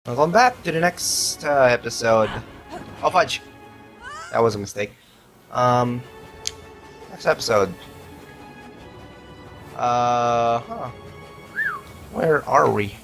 Welcome back to the next episode. Oh fudge, that was a mistake. Um, Next episode. Huh. Where are we?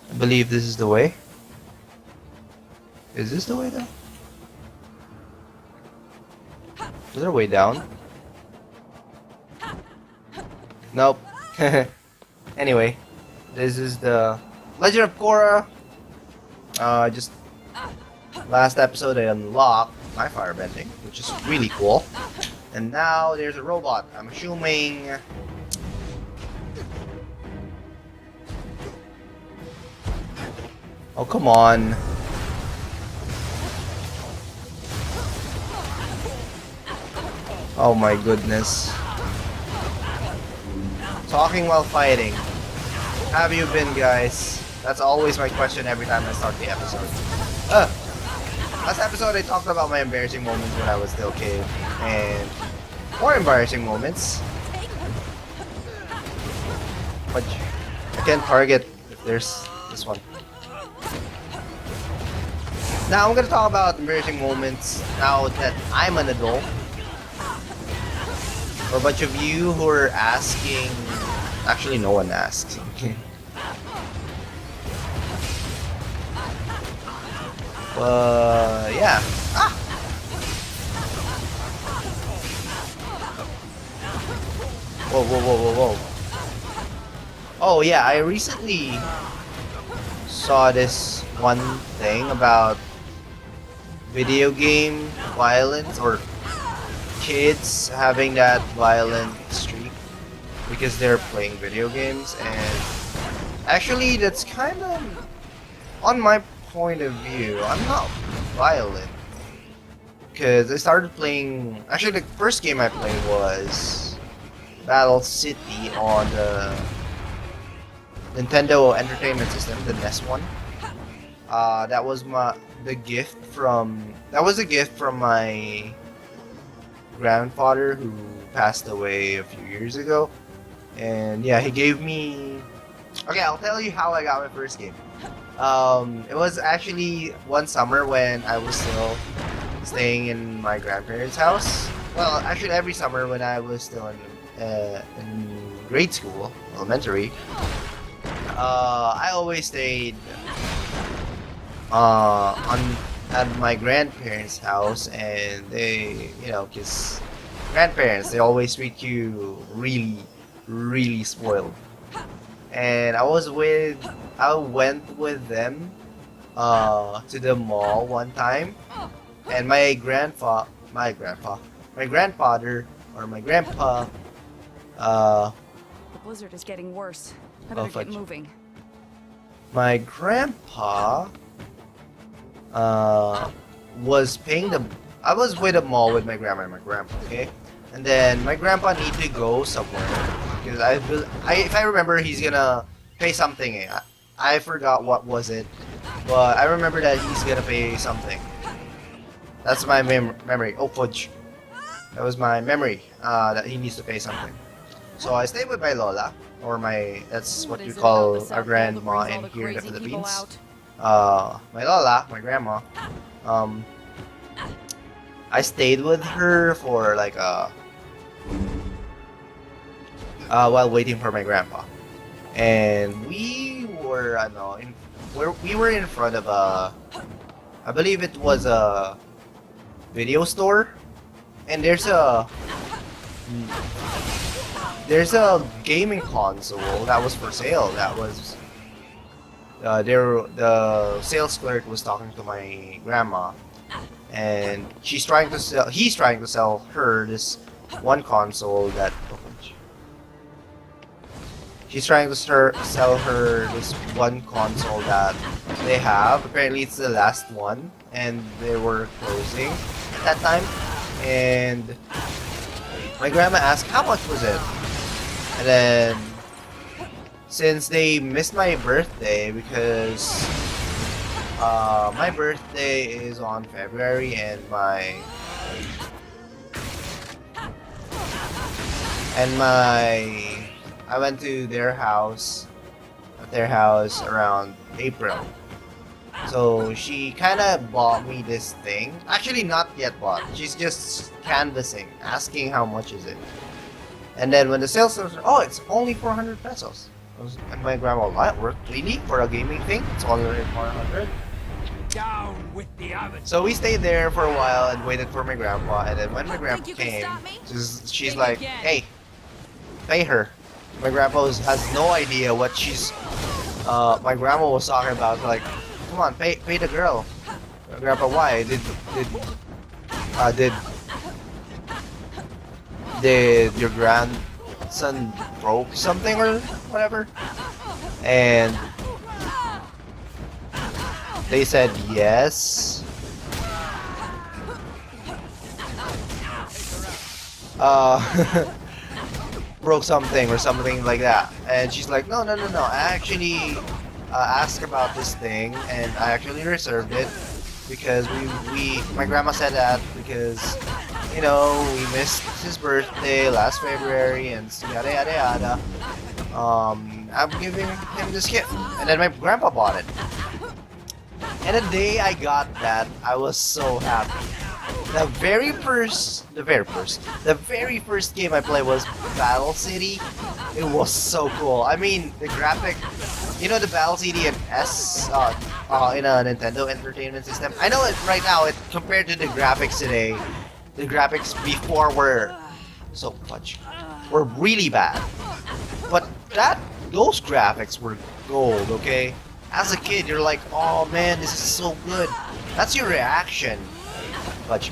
I believe this is the way. Is this the way though? Is there a way down? Nope. Anyway, this is the Legend of Korra. Just last episode I unlocked my firebending, which is really cool. And now there's a robot. I'm assuming. Oh come on. Oh my goodness. Talking while fighting. Have you been, guys? That's always my question every time I start the episode. Last episode I talked about my embarrassing moments when I was still a kid, and more embarrassing moments. But I can't target if there's this one. Now I'm gonna talk about embarrassing moments now that I'm an adult. For a bunch of you who are asking, actually no one asks. Yeah. Ah! Whoa, whoa, whoa, whoa, whoa. Oh yeah, I recently saw this one thing about video game violence, or kids having that violent streak because they're playing video games, and actually that's kind of, on my point of view, I'm not violent because I started playing. Actually, the first game I played was Battle City on the Nintendo Entertainment System, the NES one. That was a gift from my grandfather who passed away a few years ago, and yeah, he gave me. Okay, I'll tell you how I got my first game. It was actually one summer when I was still staying in my grandparents' house. Well, actually every summer when I was still in grade school, elementary. I always stayed at my grandparents' house, and they, cause grandparents, they always treat you really, really spoiled. And I went with them to the mall one time, and my grandfather or my grandpa The blizzard is getting worse. I Oh, better get fudge. moving. my grandpa was paying the. I was with the mall with my grandma and my grandpa, okay? And then my grandpa need to go somewhere because if I remember, he's gonna pay something. I forgot what was it, but I remember that he's gonna pay something. That's my memory. Oh fudge, that was my memory. That he needs to pay something. So I stayed with my lola, or that's what we call our grandma in here in the Philippines. My lola, my grandma. I stayed with her for like while waiting for my grandpa, and we were we were in front of I believe it was a video store, and there's a gaming console that was for sale. That was the sales clerk was talking to my grandma, and he's trying to sell her this one console that. She's trying to sell her this one console that they have. Apparently, it's the last one, and they were closing at that time. And my grandma asked, "How much was it?" And then, since they missed my birthday, because my birthday is on February, and I went to their house around April. So she kind of bought me this thing. Actually, not yet bought. She's just canvassing, asking how much is it. And then when the sales goes, oh, it's only 400 pesos. And my grandma, what? Really? For a gaming thing? It's only 400? Down with the oven. So we stayed there for a while and waited for my grandpa. And then when my grandpa you can came, stop me? she's Think like, again. hey, pay her. My grandpa has no idea what my grandma was talking about. Like, come on, pay the girl. My grandpa, why? Did your grandson broke something or whatever? And they said yes. Broke something or something like that. And she's like, no. I actually asked about this thing and I actually reserved it because my grandma said that because, you know, we missed his birthday last February and yada yada yada. I'm giving him this gift. And then my grandpa bought it. And the day I got that, I was so happy. The very first game I played was Battle City. It was so cool. I mean, the graphic, you know, the Battle City in in a Nintendo Entertainment System. I know it right now. It compared to the graphics today, the graphics before were so much were really bad. But those graphics were gold. Okay, as a kid, you're like, oh man, this is so good. That's your reaction. But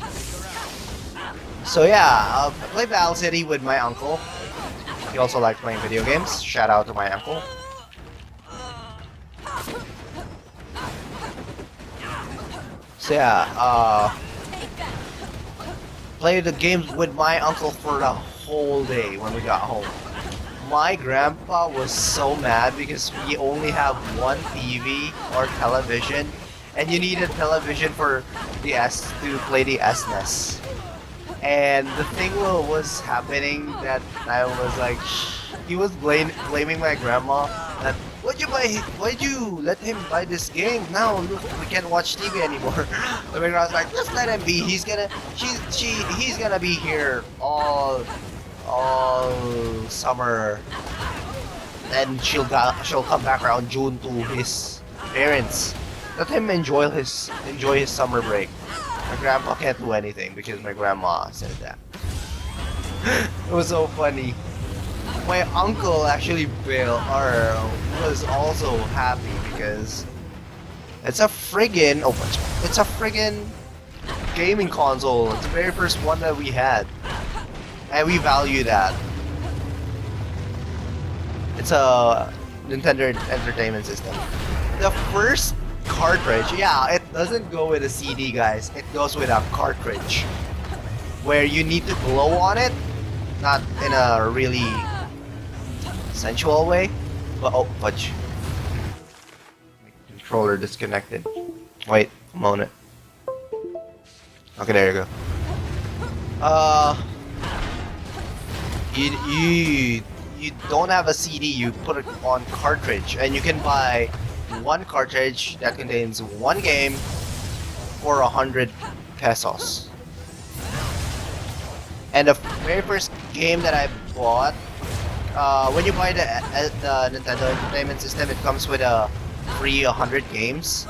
so yeah, I played Battle City with my uncle. He also liked playing video games. Shout out to my uncle. So yeah, played the games with my uncle for the whole day when we got home. My grandpa was so mad because we only have one TV or television, and you need a television for the to play the SNES. And the thing was happening that I was like, he was blaming my grandma that why'd you let him buy this game? Now look, we can't watch TV anymore. And my grandma's like, just let him be. He's gonna be here all summer. And she'll come back around June to his parents. Let him enjoy his summer break. My grandpa can't do anything because my grandma said that. It was so funny. My uncle actually was also happy because it's a friggin' gaming console. It's the very first one that we had, and we value that. It's a Nintendo Entertainment System. The first cartridge, yeah, it doesn't go with a CD, guys. It goes with a cartridge where you need to blow on it, not in a really sensual way, but oh, fudge. My controller disconnected. Wait a moment. Okay, there you go. You don't have a CD, you put it on cartridge, and you can buy one cartridge that contains one game for 100 pesos. And the very first game that I bought, when you buy the Nintendo Entertainment System, it comes with a free 100 games.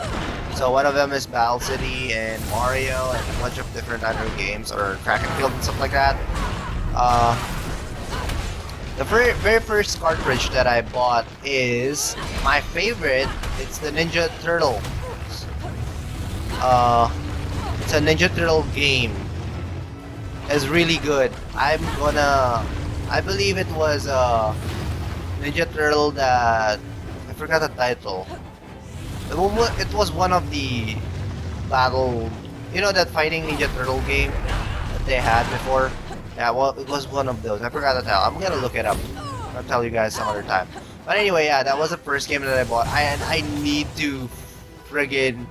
So one of them is Battle City and Mario and a bunch of different other games, or Track and Field and stuff like that. The very first cartridge that I bought is my favorite. It's the Ninja Turtle. It's a Ninja Turtle game. It's really good. I believe it was Ninja Turtle that I forgot the title. It was one of the battle, you know, that fighting Ninja Turtle game that they had before. Yeah, well, it was one of those. I forgot to tell. I'm gonna look it up. I'll tell you guys some other time. But anyway, yeah, that was the first game that I bought. I need to friggin'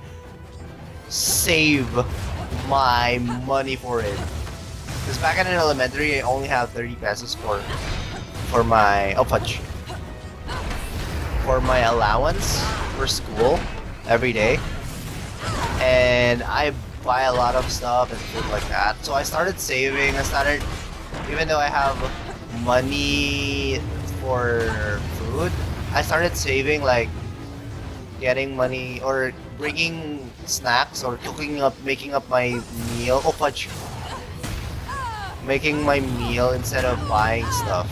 save my money for it. Because back in elementary, I only have 30 pesos for my for my allowance for school every day. and I buy a lot of stuff and food like that. So I started saving. Even though I have money for food, I started saving, like getting money or bringing snacks or making up my meal. Oh, fudge. Making my meal instead of buying stuff,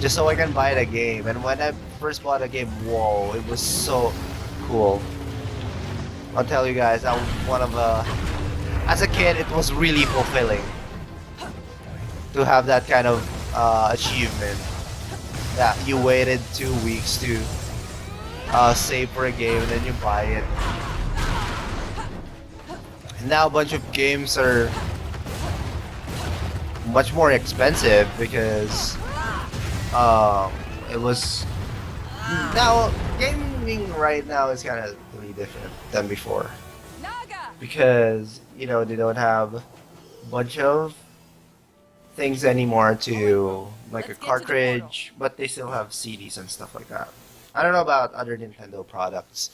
just so I can buy the game. And when I first bought the game, whoa, it was so cool. I'll tell you guys, that was one of as a kid, it was really fulfilling to have that kind of achievement. That you waited 2 weeks to save for a game and then you buy it. And now a bunch of games are much more expensive because it was now gaming right now is kind of really different than before because you know they don't have a bunch of things anymore to like a cartridge, but they still have CDs and stuff like that. I don't know about other Nintendo products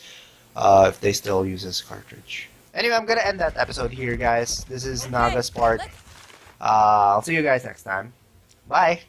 if they still use this cartridge. Anyway, I'm gonna end that episode here, guys. This is Naga's part. I'll see you guys next time. Bye!